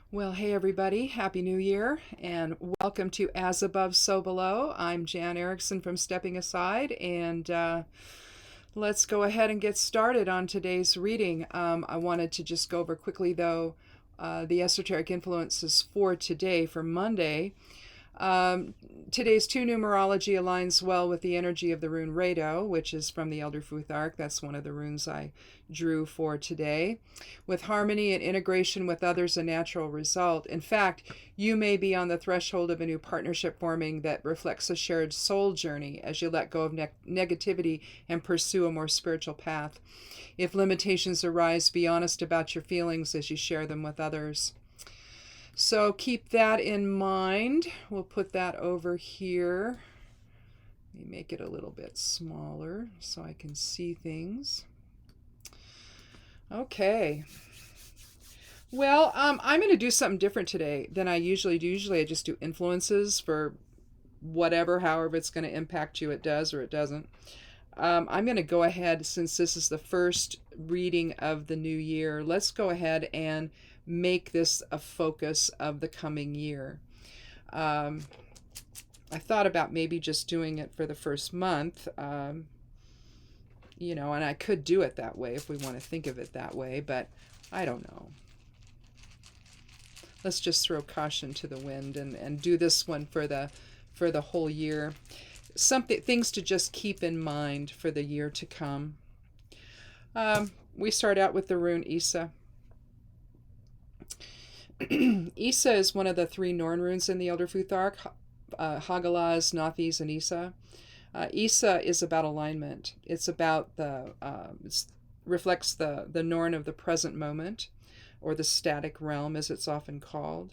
Well, hey everybody, Happy New Year, and welcome to As Above, So Below. I'm Jan Erickson from Stepping Aside, and let's go ahead and get started on today's reading. I wanted to just go over quickly, though, the esoteric influences for today, for Monday. Today's two numerology aligns well with the energy of the rune Rado, which is from the Elder Futhark. That's one of the runes I drew for today. With harmony and integration with others, a natural result. In fact, you may be on the threshold of a new partnership forming that reflects a shared soul journey as you let go of negativity and pursue a more spiritual path. If limitations arise, be honest about your feelings as you share them with others. So keep that in mind. We'll put that over here. Let me make it a little bit smaller so I can see things. Okay. Well, I'm going to do something different today than I usually do. Usually I just do influences for whatever, however it's going to impact you, it does or it doesn't. I'm going to go ahead, since this is the first reading of the new year, let's go ahead and make this a focus of the coming year. I thought about maybe just doing it for the first month, and I could do it that way if we want to think of it that way, but I don't know. Let's just throw caution to the wind and do this one for the whole year. Things to just keep in mind for the year to come. We start out with the rune Isa. Isa is one of the three Norn runes in the Elder Futhark, Hagalaz, Nathis, and Isa. Isa is about alignment. It's about reflects the Norn of the present moment, or the static realm as it's often called.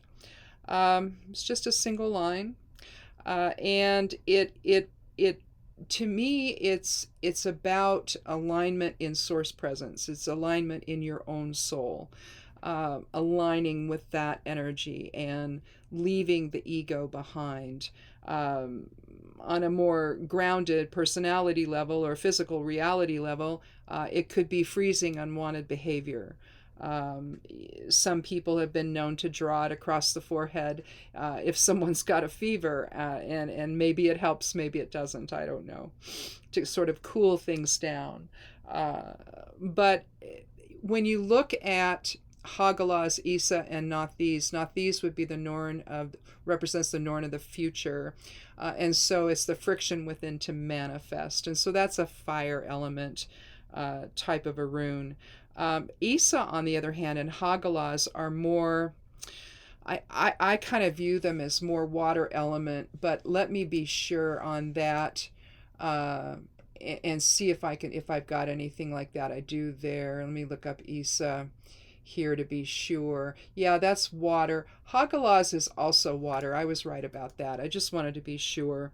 It's just a single line, and it to me it's about alignment in source presence. It's alignment in your own soul. Aligning with that energy and leaving the ego behind. On a more grounded personality level or physical reality level, it could be freezing unwanted behavior. Some people have been known to draw it across the forehead if someone's got a fever, and maybe it helps, maybe it doesn't, I don't know, to sort of cool things down. But when you look at Hagalaz, Isa, and Nathis. Nathis would be represents the Norn of the future. And so it's the friction within to manifest. And so that's a fire element type of a rune. Isa, on the other hand, and Hagalaz are more, I kind of view them as more water element, but let me be sure on that and see if I've got anything like that. I do there. Let me look up Isa here to be sure. Yeah, that's water. Hagalaz is also water. I was right about that. I just wanted to be sure.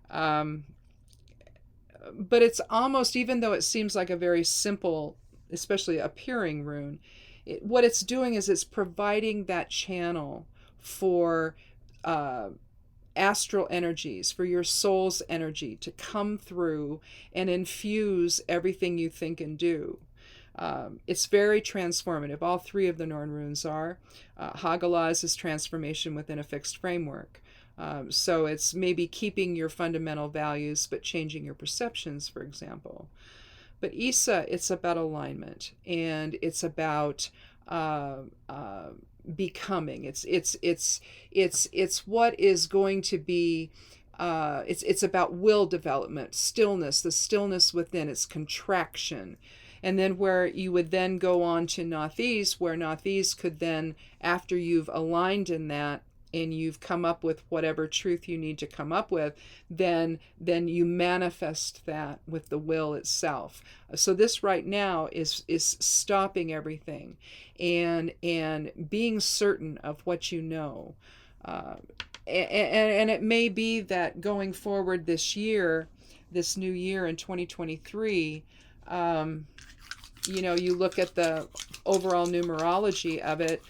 But it's almost, even though it seems like a very simple, especially appearing rune, what it's doing is it's providing that channel for astral energies, for your soul's energy to come through and infuse everything you think and do. It's very transformative. All three of the Norn runes are. Hagalaz is transformation within a fixed framework. So it's maybe keeping your fundamental values but changing your perceptions, for example. But Isa, it's about alignment, and it's about becoming. It's what is going to be. It's about will development, stillness, the stillness within. It's contraction. And then where you would then go on to Nathis, where Nathis could then, after you've aligned in that and you've come up with whatever truth you need to come up with, then you manifest that with the will itself. So this right now is stopping everything and being certain of what you know. And it may be that going forward this year, this new year in 2023, you look at the overall numerology of it.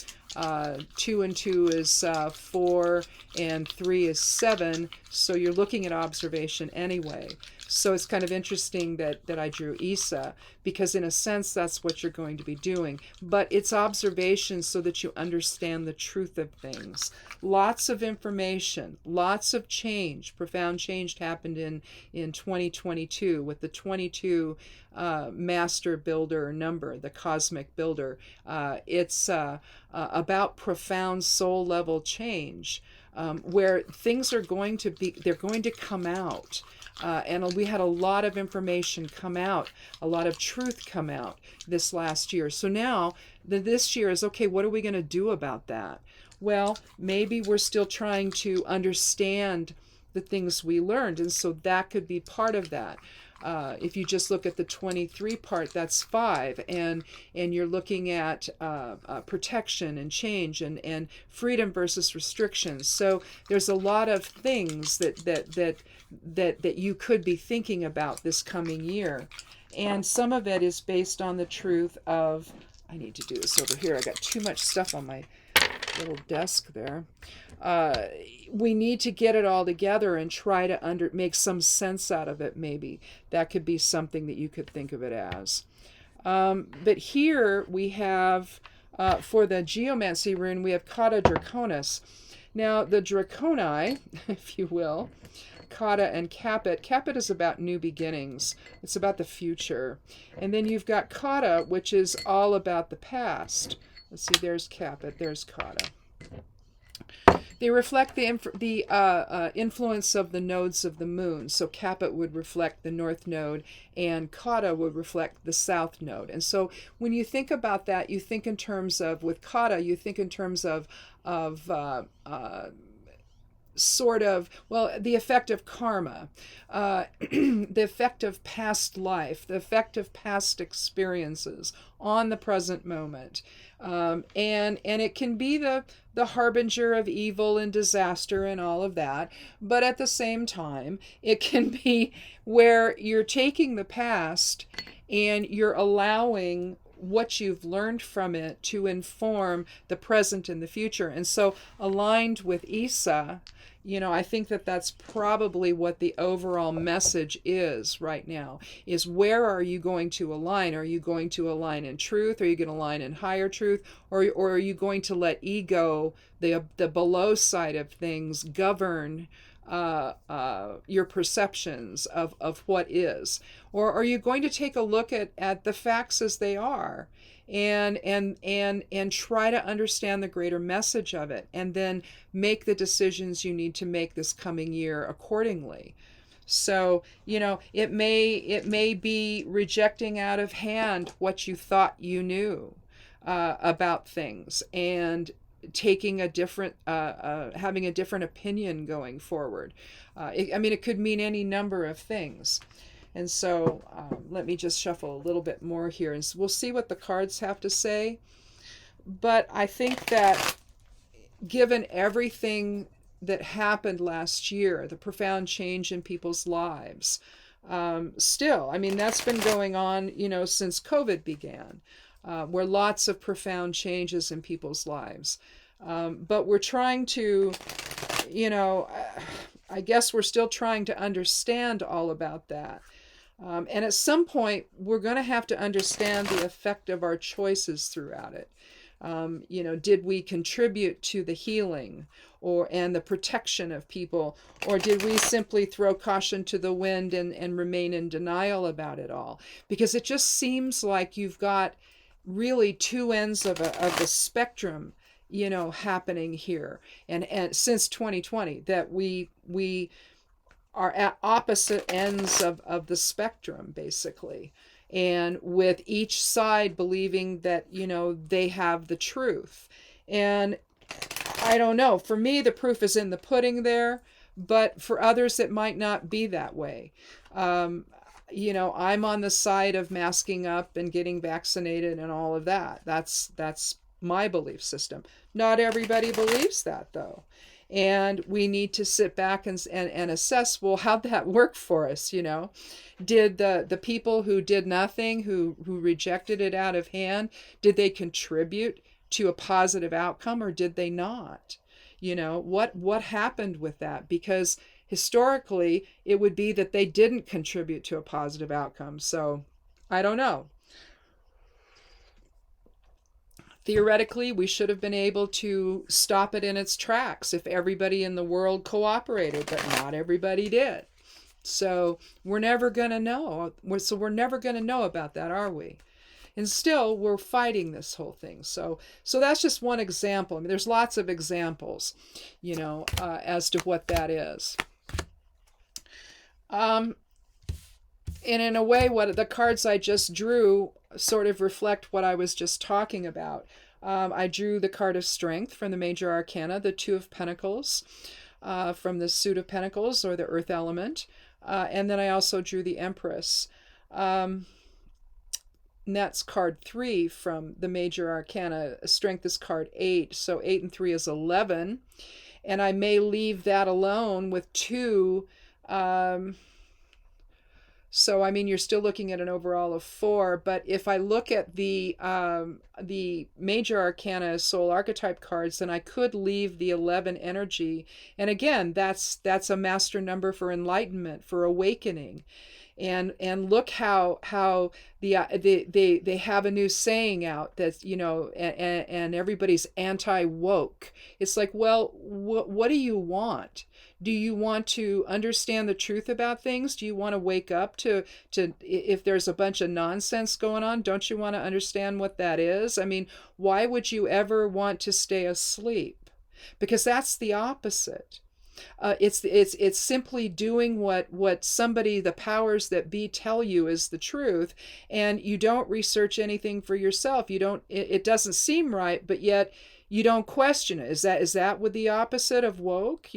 2 and 2 is 4, and 3 is 7. So you're looking at observation anyway. So it's kind of interesting that I drew Isa, because in a sense that's what you're going to be doing. But it's observation so that you understand the truth of things. Lots of information, lots of change. Profound change happened in 2022 with the 22 master builder number, the cosmic builder. It's about profound soul level change, where things are going to be, they're going to come out. And we had a lot of information come out, a lot of truth come out this last year. So now this year is, okay, what are we going to do about that? Well, maybe we're still trying to understand the things we learned. And so that could be part of that. If you just look at the 23 part, that's 5, and you're looking at protection and change and freedom versus restrictions. So there's a lot of things that you could be thinking about this coming year, and some of it is based on the truth of, I need to do this over here. I got too much stuff on my little desk there. We need to get it all together and try to make some sense out of it. Maybe that could be something that you could think of it as. But here we have, for the Geomancy rune, we have Kata Draconis. Now the Draconi, if you will, Kata and Capit. Capit is about new beginnings. It's about the future. And then you've got Kata, which is all about the past. Let's see, there's Capit, there's Kata. They reflect the influence of the nodes of the moon. So Capit would reflect the north node, and Kata would reflect the south node. And so when you think about that, you think in terms of, with Kata, you think in terms of sort of, well, the effect of karma, the effect of past life, the effect of past experiences on the present moment. And it can be the harbinger of evil and disaster and all of that. But at the same time, it can be where you're taking the past and you're allowing what you've learned from it to inform the present and the future. And so aligned with Isa, I think that that's probably what the overall message is right now, is where are you going to align? Are you going to align in truth? Are you going to align in higher truth? Or are you going to let ego, the below side of things, govern your perceptions of what is? Or are you going to take a look at the facts as they are and try to understand the greater message of it, and then make the decisions you need to make this coming year accordingly? So, it may be rejecting out of hand what you thought you knew about things, and taking a different, having a different opinion going forward. It could mean any number of things. And so let me just shuffle a little bit more here, and we'll see what the cards have to say. But I think that given everything that happened last year, the profound change in people's lives, still, that's been going on, since COVID began, where lots of profound changes in people's lives. But we're trying to, I guess we're still trying to understand all about that. And at some point, we're going to have to understand the effect of our choices throughout it. Did we contribute to the healing and the protection of people, or did we simply throw caution to the wind and remain in denial about it all? Because it just seems like you've got really two ends of the spectrum, happening here. And since 2020, that we are at opposite ends of the spectrum, basically. And with each side believing that, they have the truth. And I don't know, for me, the proof is in the pudding there, but for others, it might not be that way. I'm on the side of masking up and getting vaccinated and all of that. That's my belief system. Not everybody believes that, though. And we need to sit back and assess, well, how'd that work for us? Did the people who did nothing, who rejected it out of hand, did they contribute to a positive outcome, or did they not? What happened with that? Because historically, it would be that they didn't contribute to a positive outcome. So I don't know. Theoretically, we should have been able to stop it in its tracks if everybody in the world cooperated, but not everybody did. So we're never going to know. We're never going to know about that, are we? And still, we're fighting this whole thing. So that's just one example. I mean, there's lots of examples, as to what that is. And in a way, what the cards I just drew sort of reflect what I was just talking about. I drew the card of strength from the major arcana, the Two of Pentacles, from the Suit of Pentacles, or the earth element. And then I also drew the Empress. And that's card 3 from the major arcana. Strength is card 8. So 8 and 3 is 11. And I may leave that alone with 2. So, I mean, you're still looking at an overall of 4. But if I look at the major arcana soul archetype cards, then I could leave the 11 energy. And again, that's a master number for enlightenment, for awakening. And look how they have a new saying out that, and everybody's anti-woke. It's like, well, what do you want? Do you want to understand the truth about things? Do you want to wake up to if there's a bunch of nonsense going on? Don't you want to understand what that is? I mean, why would you ever want to stay asleep? Because that's the opposite. It's simply doing what somebody, the powers that be, tell you is the truth, and you don't research anything for yourself. You don't. It doesn't seem right, but yet you don't question it. Is that with the opposite of woke?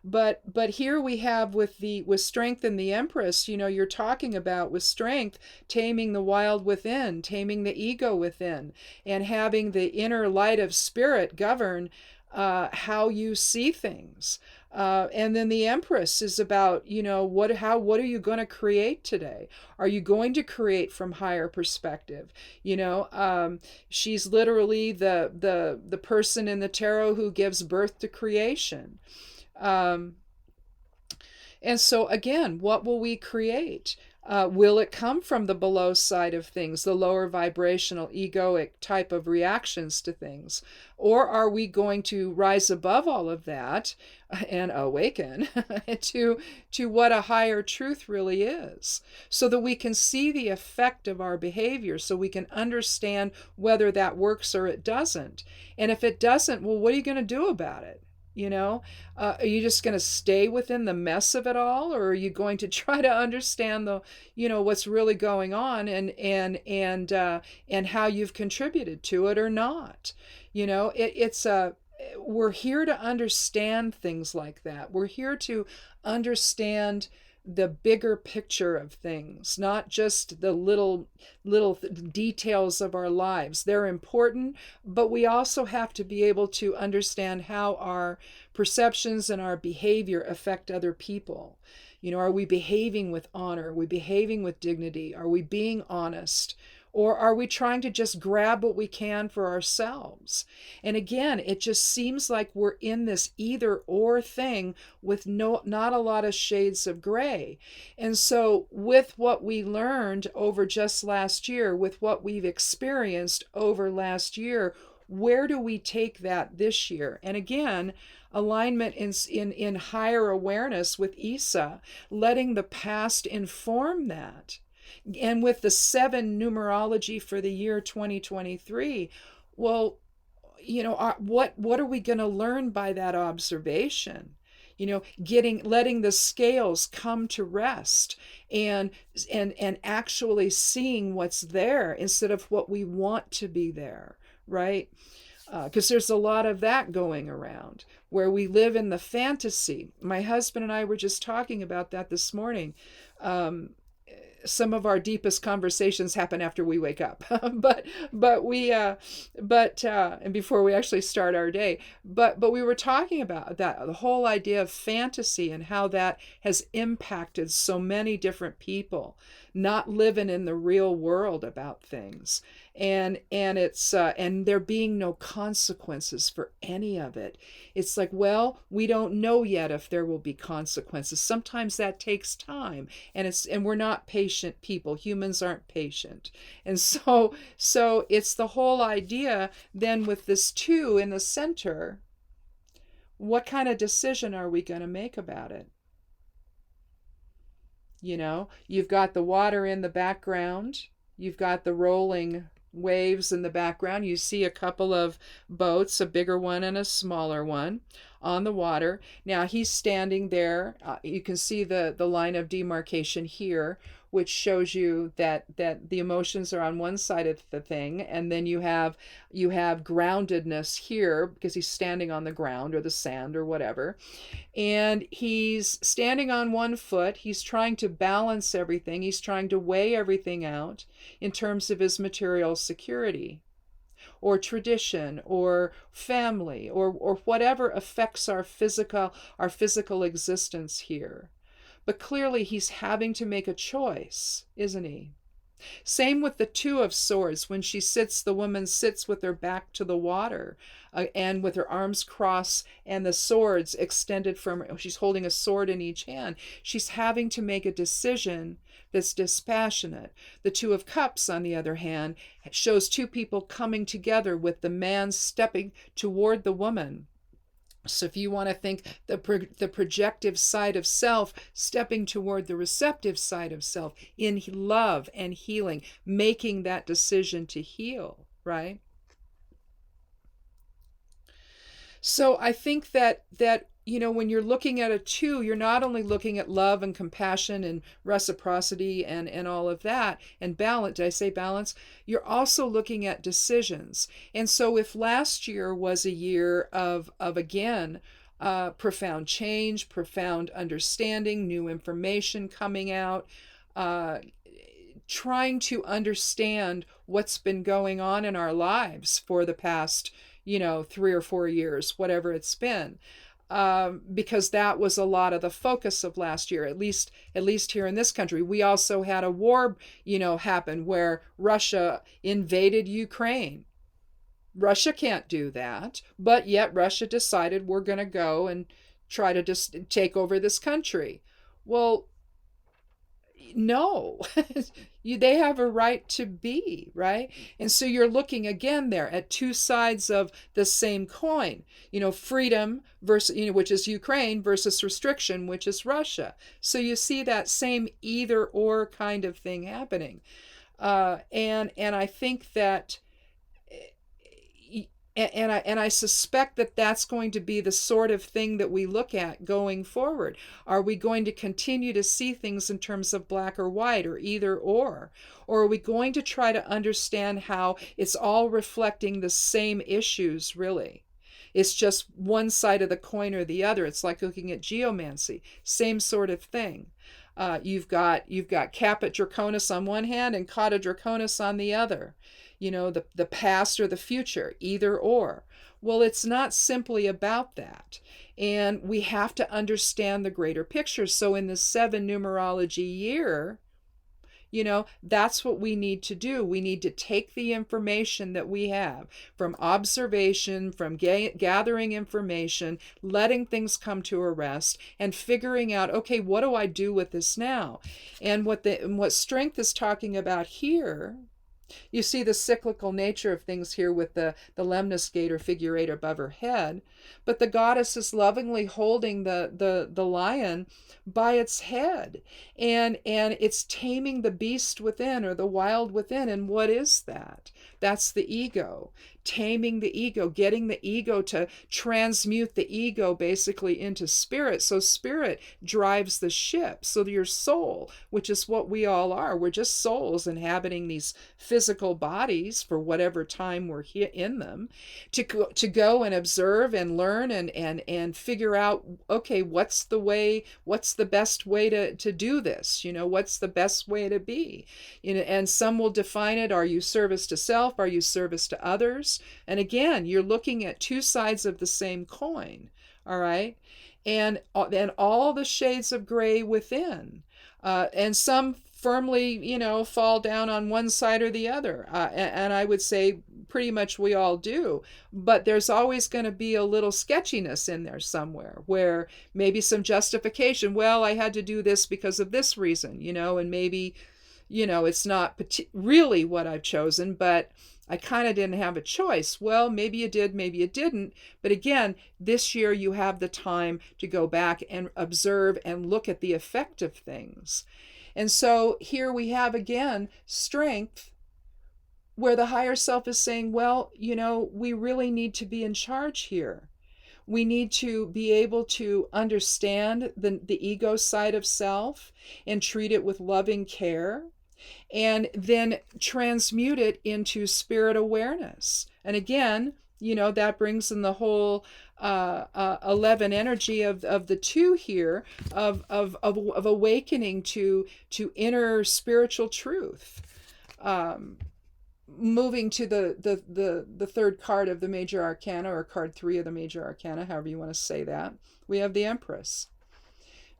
But here we have with strength and the Empress. You're talking about with strength taming the wild within, taming the ego within, and having the inner light of spirit govern how you see things. And then the Empress is about, what are you going to create today? Are you going to create from higher perspective? She's literally the person in the tarot who gives birth to creation. And so again, what will we create? Will it come from the below side of things, the lower vibrational egoic type of reactions to things? Or are we going to rise above all of that and awaken to what a higher truth really is, so that we can see the effect of our behavior, so we can understand whether that works or it doesn't? And if it doesn't, well, what are you going to do about it? Are you just going to stay within the mess of it all, or are you going to try to understand what's really going on and how you've contributed to it or not? We're here to understand things like that. We're here to understand the bigger picture of things, not just the little details of our lives. They're important, but we also have to be able to understand how our perceptions and our behavior affect other people. Are we behaving with honor? Are we behaving with dignity? Are we being honest? Or are we trying to just grab what we can for ourselves? And again, it just seems like we're in this either or thing with not a lot of shades of gray. And so with what we learned over just last year, with what we've experienced over last year, where do we take that this year? And again, alignment in higher awareness with Isa, letting the past inform that. And with the 7 numerology for the year 2023, well, what are we going to learn by that observation? Letting the scales come to rest and actually seeing what's there instead of what we want to be there, right? Because there's a lot of that going around where we live in the fantasy. My husband and I were just talking about that this morning. Some of our deepest conversations happen after we wake up, but and before we actually start our day, but we were talking about that, the whole idea of fantasy and how that has impacted so many different people not living in the real world about things. and it's and there being no consequences for any of it. It's like, well, we don't know yet if there will be consequences. Sometimes that takes time, and we're not patient people. Humans aren't patient. And so it's the whole idea then with this 2 in the center. What kind of decision are we going to make about it? You've got the water in the background, you've got the rolling waves in the background. You see a couple of boats, a bigger one and a smaller one, on the water. Now he's standing there. You can see the line of demarcation here, which shows you that the emotions are on one side of the thing, and then you have groundedness here because he's standing on the ground or the sand or whatever. And he's standing on one foot. He's trying to balance everything. He's trying to weigh everything out in terms of his material security or tradition or family or whatever affects our physical existence here. But clearly he's having to make a choice, isn't he? Same with the 2 of swords. When the woman sits with her back to the water and with her arms crossed and the swords extended from her. She's holding a sword in each hand. She's having to make a decision that's dispassionate. The 2 of cups, on the other hand, shows 2 people coming together with the man stepping toward the woman. So if you want to think the projective side of self stepping toward the receptive side of self in love and healing, making that decision to heal, right? So I think that when you're looking at a 2, you're not only looking at love and compassion and reciprocity and all of that and balance. Did I say balance? You're also looking at decisions. And so if last year was a year of again, profound change, profound understanding, new information coming out, trying to understand what's been going on in our lives for the past 3 or 4 years, whatever it's been. Because that was a lot of the focus of last year, at least here in this country. We also had a war, happen where Russia invaded Ukraine. Russia can't do that, but yet Russia decided we're going to go and try to just take over this country. Well, no, they have a right to be, right? And so you're looking again there at 2 sides of the same coin, freedom versus, which is Ukraine, versus restriction, which is Russia. So you see that same either or kind of thing happening. And I think that, and I suspect that that's going to be the sort of thing that we look at going forward. Are we going to continue to see things in terms of black or white or either or are we going to try to understand how it's all reflecting the same issues, really? It's just one side of the coin or the other. It's like looking at geomancy, same sort of thing. You've got Caput Draconis on one hand and Cauda Draconis on the other. The past or the future, either or. Well, it's not simply about that. And we have to understand the greater picture. So in the 7 numerology year, that's what we need to do. We need to take the information that we have from observation, from gathering information, letting things come to a rest, and figuring out, okay, what do I do with this now? And what Strength is talking about here, you see the cyclical nature of things here with the lemnis gate or figure 8 above her head, but the goddess is lovingly holding the lion by its head, and it's taming the beast within or the wild within. And what is that? That's the ego. Taming the ego, getting the ego to transmute the ego basically into spirit. So spirit drives the ship. So your soul, which is what we all are, we're just souls inhabiting these physical bodies for whatever time we're in them, to go and observe and learn and figure out, okay, what's the best way to do this? What's the best way to be? And some will define it. Are you service to self? Are you service to others? And again, you're looking at 2 sides of the same coin, all right? And then all the shades of gray within. And some firmly, fall down on one side or the other. And I would say pretty much we all do. But there's always going to be a little sketchiness in there somewhere where maybe some justification. Well, I had to do this because of this reason, and maybe, it's not really what I've chosen, but I kind of didn't have a choice. Well, maybe you did, maybe you didn't. But again, this year you have the time to go back and observe and look at the effect of things. And so here we have again strength, where the higher self is saying, well, we really need to be in charge here. We need to be able to understand the ego side of self and treat it with loving care, and then transmute it into spirit awareness. And again, that brings in the whole 11 energy of the two here of awakening to inner spiritual truth. Moving to the third card of the major arcana, or card 3 of the major arcana, however you want to say that, we have the Empress.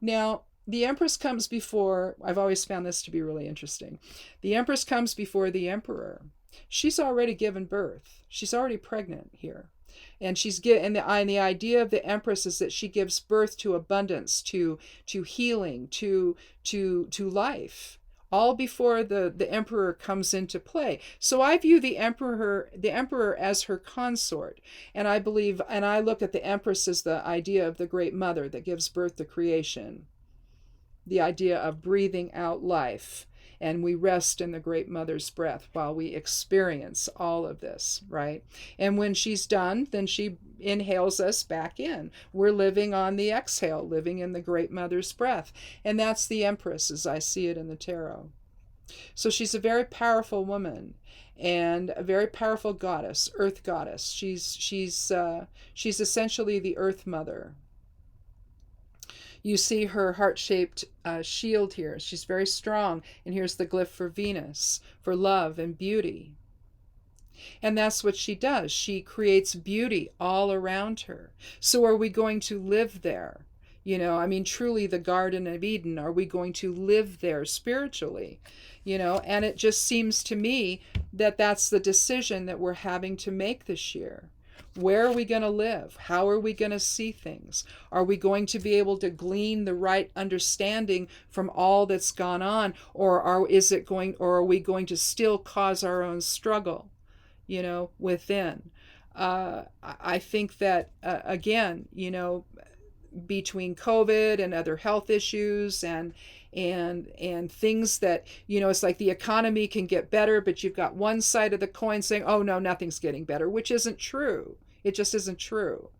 Now, the Empress comes before, I've always found this to be really interesting. The Empress comes before the Emperor. She's already given birth. She's already pregnant here. And and the idea of the Empress is that she gives birth to abundance, to healing, to life, all before the Emperor comes into play. So I view the Emperor as her consort. And I believe, and I look at the Empress as the idea of the Great Mother that gives birth to creation. The idea of breathing out life. And we rest in the Great Mother's breath while we experience all of this, right? And when she's done, then she inhales us back in. We're living on the exhale, living in the Great Mother's breath. And that's the Empress as I see it in the tarot. So she's a very powerful woman and a very powerful goddess, earth goddess. She's essentially the Earth Mother. You see her heart-shaped shield here. She's very strong. And here's the glyph for Venus, for love and beauty. And that's what she does. She creates beauty all around her. So are we going to live there? Truly the Garden of Eden. Are we going to live there spiritually? And it just seems to me that that's the decision that we're having to make this year. Where are we going to live? How are we going to see things? Are we going to be able to glean the right understanding from all that's gone on? Or are we going to still cause our own struggle, within? I think that, again, between COVID and other health issues and things that, it's like the economy can get better, but you've got one side of the coin saying, oh no, nothing's getting better, which isn't true. It just isn't true.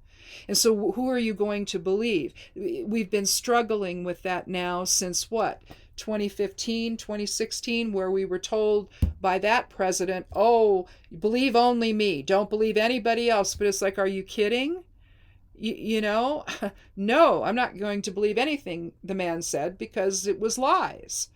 And so who are you going to believe? We've been struggling with that now since what? 2015, 2016, where we were told by that president, oh, believe only me, don't believe anybody else. But it's like, are you kidding? No, I'm not going to believe anything the man said because it was lies.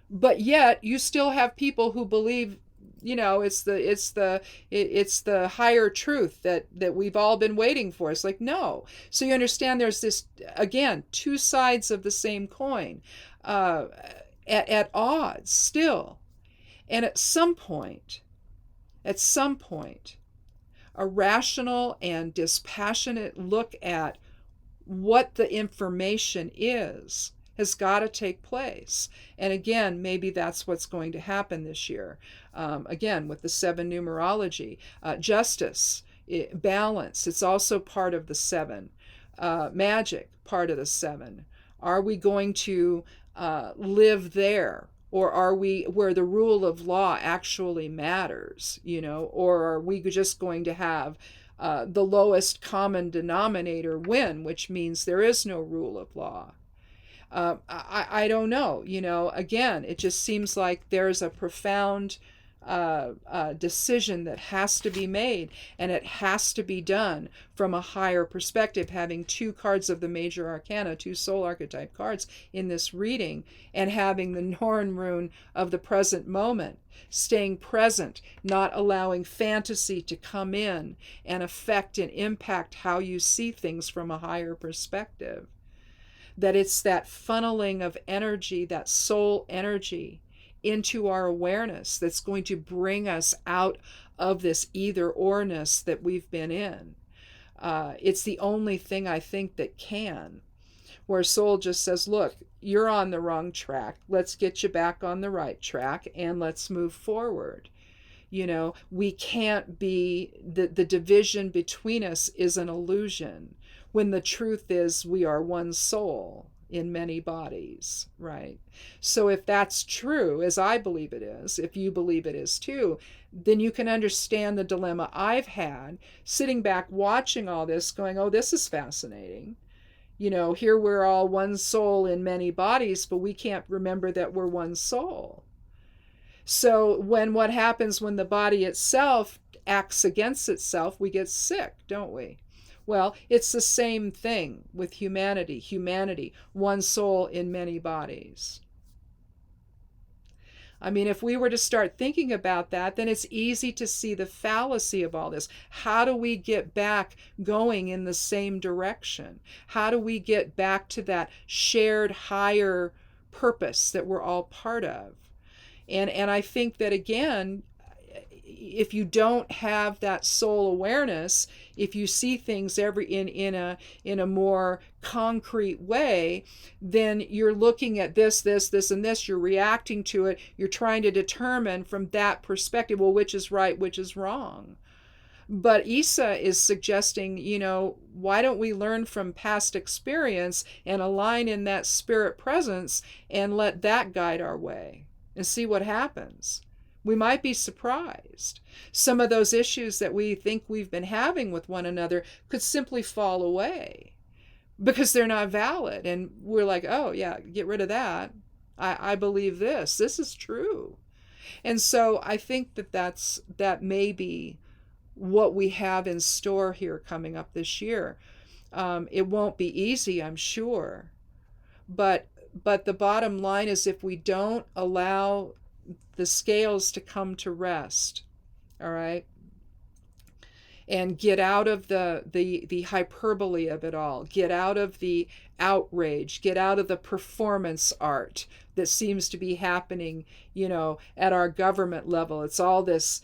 But yet you still have people who believe, it's the higher truth that we've all been waiting for. It's like, no. So you understand there's this, again, two sides of the same coin, at odds still. And at some point, a rational and dispassionate look at what the information is has got to take place. And again, maybe that's what's going to happen this year. Again, with the 7 numerology, justice, balance, it's also part of the 7. Magic, part of the 7. Are we going to live there? Or are we where the rule of law actually matters, or are we just going to have the lowest common denominator win, which means there is no rule of law? I don't know. Again, it just seems like there's a profound decision that has to be made, and it has to be done from a higher perspective, having 2 cards of the major arcana, 2 soul archetype cards in this reading, and having the Norn rune of the present moment, staying present, not allowing fantasy to come in and affect and impact how you see things from a higher perspective. That it's that funneling of energy, that soul energy, into our awareness that's going to bring us out of this either orness that we've been in. It's the only thing I think that can, where soul just says, look, you're on the wrong track. Let's get you back on the right track and let's move forward. We can't be, the division between us is an illusion, when the truth is we are one soul in many bodies, right? So if that's true, as I believe it is, if you believe it is too, then you can understand the dilemma I've had sitting back watching all this going, oh, this is fascinating. Here we're all one soul in many bodies, but we can't remember that we're one soul. So what happens when the body itself acts against itself, we get sick, don't we? Well, it's the same thing with humanity. Humanity, one soul in many bodies. I mean, if we were to start thinking about that, then it's easy to see the fallacy of all this. How do we get back going in the same direction? How do we get back to that shared higher purpose that we're all part of? And I think that, again, if you don't have that soul awareness, if you see things in a more concrete way, then you're looking at this, and this, you're reacting to it, you're trying to determine from that perspective, well, which is right, which is wrong. But Isa is suggesting, why don't we learn from past experience and align in that spirit presence and let that guide our way and see what happens. We might be surprised. Some of those issues that we think we've been having with one another could simply fall away because they're not valid. And we're like, oh, yeah, get rid of that. I believe this. This is true. And so I think that may be what we have in store here coming up this year. It won't be easy, I'm sure. But the bottom line is, if we don't allow the scales to come to rest, all right, and get out of the hyperbole of it all, get out of the outrage, get out of the performance art that seems to be happening, at our government level. It's all this,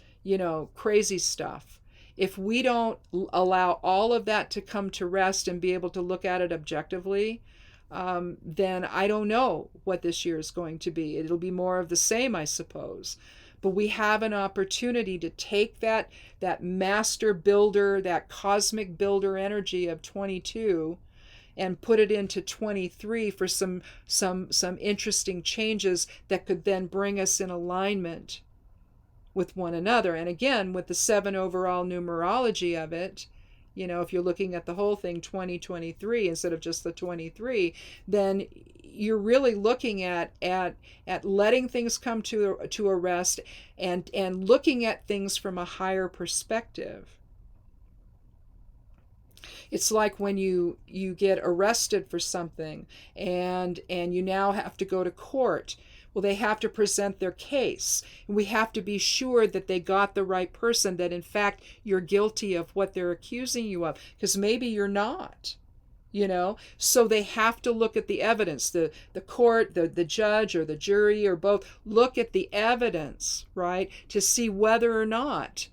crazy stuff. If we don't allow all of that to come to rest and be able to look at it objectively, then I don't know what this year is going to be. It'll be more of the same, I suppose. But we have an opportunity to take that master builder, that cosmic builder energy of 22, and put it into 23 for some interesting changes that could then bring us in alignment with one another. And again, with the 7 overall numerology of it, if you're looking at the whole thing 2023 instead of just the 23, then you're really looking at letting things come to a rest and looking at things from a higher perspective. It's like when you get arrested for something and you now have to go to court. Well, they have to present their case. And we have to be sure that they got the right person, that in fact you're guilty of what they're accusing you of, because maybe you're not. So they have to look at the evidence. The court, the judge or the jury or both look at the evidence, right, to see whether or not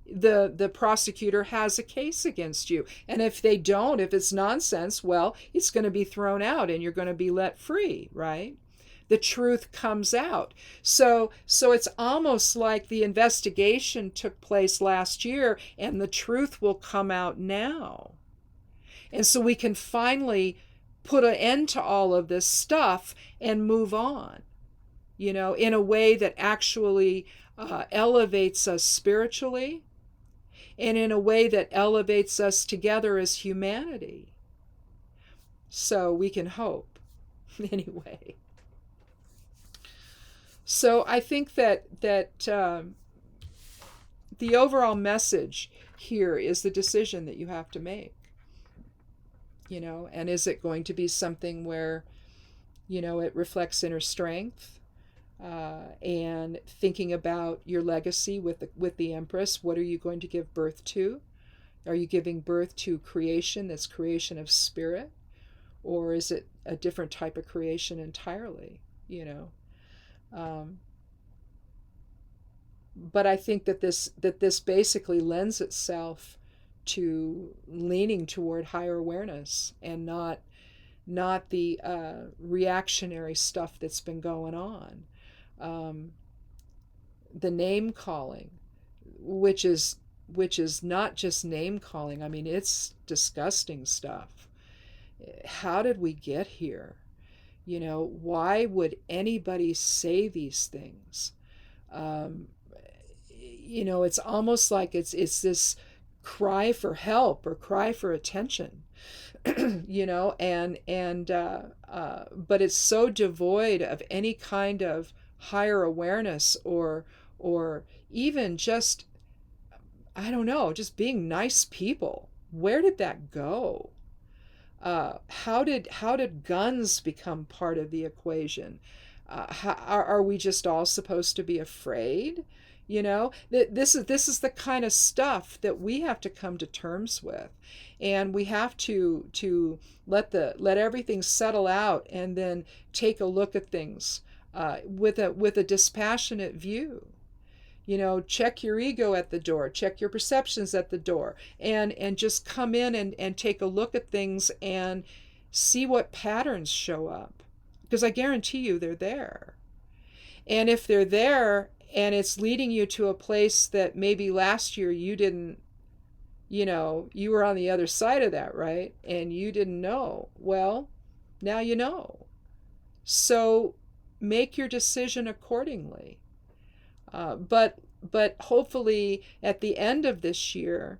the prosecutor has a case against you. And if they don't, if it's nonsense, well, it's going to be thrown out and you're going to be let free, right? The truth comes out. So it's almost like the investigation took place last year and the truth will come out now. And so we can finally put an end to all of this stuff and move on, in a way that actually elevates us spiritually and in a way that elevates us together as humanity. So we can hope anyway. So I think that the overall message here is the decision that you have to make. And is it going to be something where, it reflects inner strength and thinking about your legacy with the Empress? What are you going to give birth to? Are you giving birth to creation that's creation of spirit? Or is it a different type of creation entirely, but I think that this basically lends itself to leaning toward higher awareness and not the reactionary stuff that's been going on. The name calling, which is not just name calling. I mean, it's disgusting stuff. How did we get here? Why would anybody say these things? It's almost like it's this cry for help or cry for attention, but it's so devoid of any kind of higher awareness or even just, I don't know, just being nice people. Where did that go? How did guns become part of the equation? Are we just all supposed to be afraid? This is the kind of stuff that we have to come to terms with, and we have to let everything settle out, and then take a look at things with a dispassionate view. Check your ego at the door, check your perceptions at the door, and just come in and take a look at things and see what patterns show up, because I guarantee you they're there. And if they're there and it's leading you to a place that maybe last year you didn't, you were on the other side of that, right? And you didn't know. Well, now you know. So make your decision accordingly. But hopefully at the end of this year,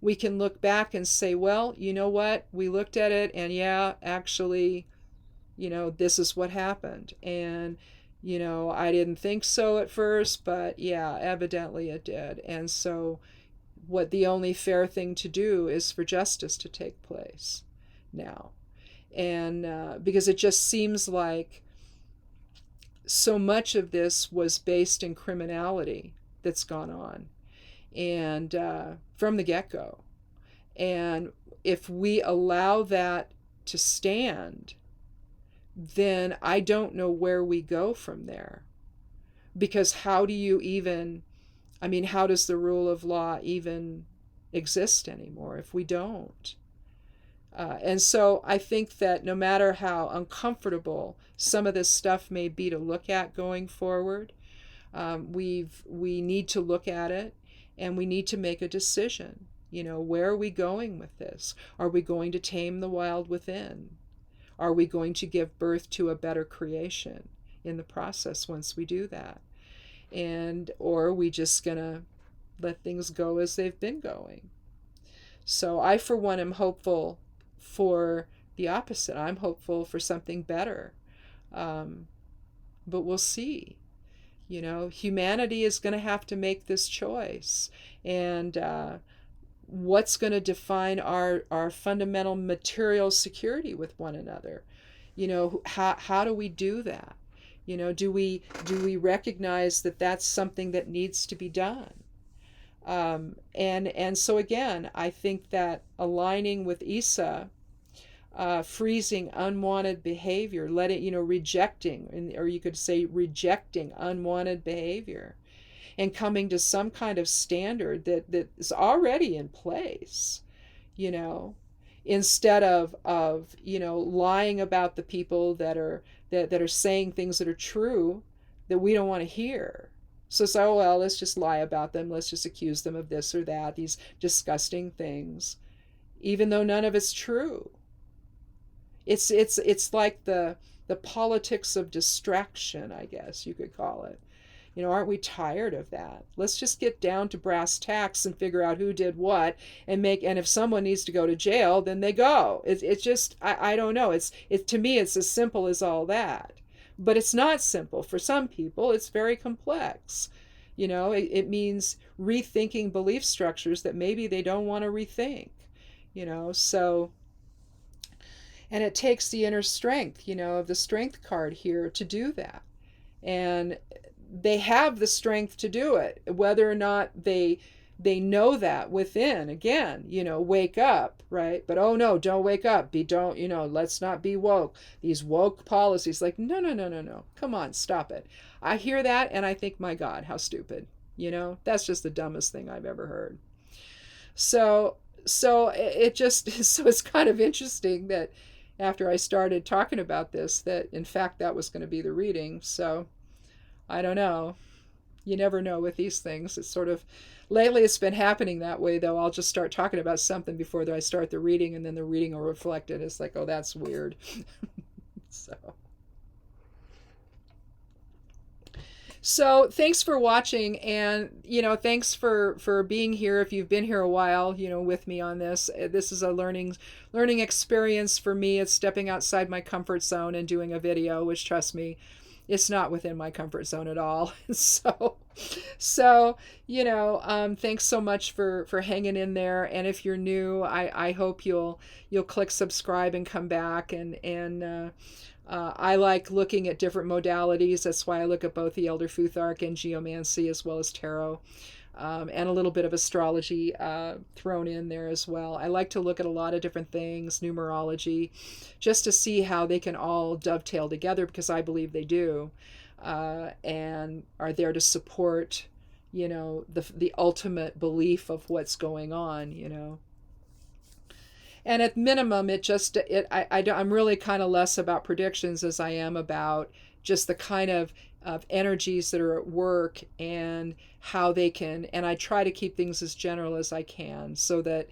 we can look back and say, well, you know what? We looked at it and yeah, actually, this is what happened. And I didn't think so at first, but yeah, evidently it did. And so the only fair thing to do is for justice to take place now. And because it just seems like so much of this was based in criminality that's gone on, and from the get-go. And if we allow that to stand, then I don't know where we go from there. Because how does the rule of law even exist anymore if we don't? And so I think that no matter how uncomfortable some of this stuff may be to look at going forward, we need to look at it, and we need to make a decision. Where are we going with this? Are we going to tame the wild within? Are we going to give birth to a better creation in the process once we do that? Or are we just going to let things go as they've been going? So I, for one, am hopeful for the opposite. I'm hopeful for something better. But we'll see. Humanity is going to have to make this choice. And what's going to define our fundamental material security with one another? How do we do that? Do we recognize that that's something that needs to be done? And so again, I think that aligning with Isa, freezing unwanted behavior, rejecting, or you could say rejecting unwanted behavior, and coming to some kind of standard that is already in place, instead of lying about the people that are saying things that are true that we don't want to hear. So it's like, oh well, let's just lie about them, let's just accuse them of this or that, these disgusting things, even though none of it's true. It's like the politics of distraction, I guess you could call it. Aren't we tired of that? Let's just get down to brass tacks and figure out who did what, and if someone needs to go to jail, then they go. It's just, I don't know. To me, it's as simple as all that. But it's not simple. For some people, it's very complex. It means rethinking belief structures that maybe they don't want to rethink. So, and it takes the inner strength, of the strength card here to do that. And they have the strength to do it, whether or not they know that within. Again, wake up, right? But oh no, don't wake up. Let's not be woke. These woke policies, like, no. Come on, stop it. I hear that and I think, my God, how stupid. That's just the dumbest thing I've ever heard. So it just so it's kind of interesting that after I started talking about this, that in fact that was going to be the reading. So I don't know. You never know with these things. It's sort of lately it's been happening that way, though. I'll just start talking about something before I start the reading, and then the reading will reflect it. It's like, oh, that's weird. so So thanks for watching, and thanks for being here. If you've been here a while, with me on this, this is a learning experience for me. It's stepping outside my comfort zone and doing a video, which, trust me, it's not within my comfort zone at all. So thanks so much for hanging in there. And if you're new, I hope you'll click subscribe and come back. And I like looking at different modalities. That's why I look at both the Elder Futhark and Geomancy, as well as tarot, and a little bit of astrology thrown in there as well. I like to look at a lot of different things, numerology, just to see how they can all dovetail together, because I believe they do, and are there to support, the ultimate belief of what's going on. And at minimum, I'm really kind of less about predictions as I am about just the kind of energies that are at work and how they can, and I try to keep things as general as I can, so that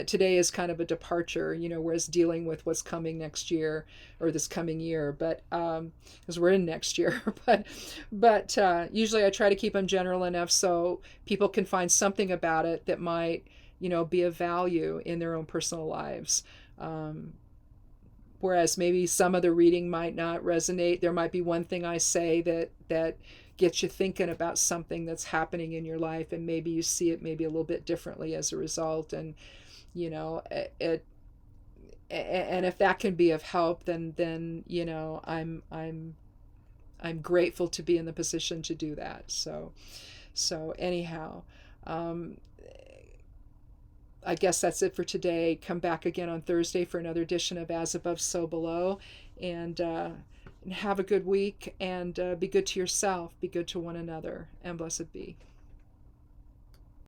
today is kind of a departure, whereas dealing with what's coming next year, or this coming year, but because we're in next year, but usually I try to keep them general enough so people can find something about it that might be of value in their own personal lives. Whereas maybe some of the reading might not resonate. There might be one thing I say that gets you thinking about something that's happening in your life, and maybe you see it maybe a little bit differently as a result. And and if that can be of help, then I'm grateful to be in the position to do that. So anyhow. I guess that's it for today. Come back again on Thursday for another edition of As Above, So Below. And have a good week, and be good to yourself, be good to one another, and blessed be.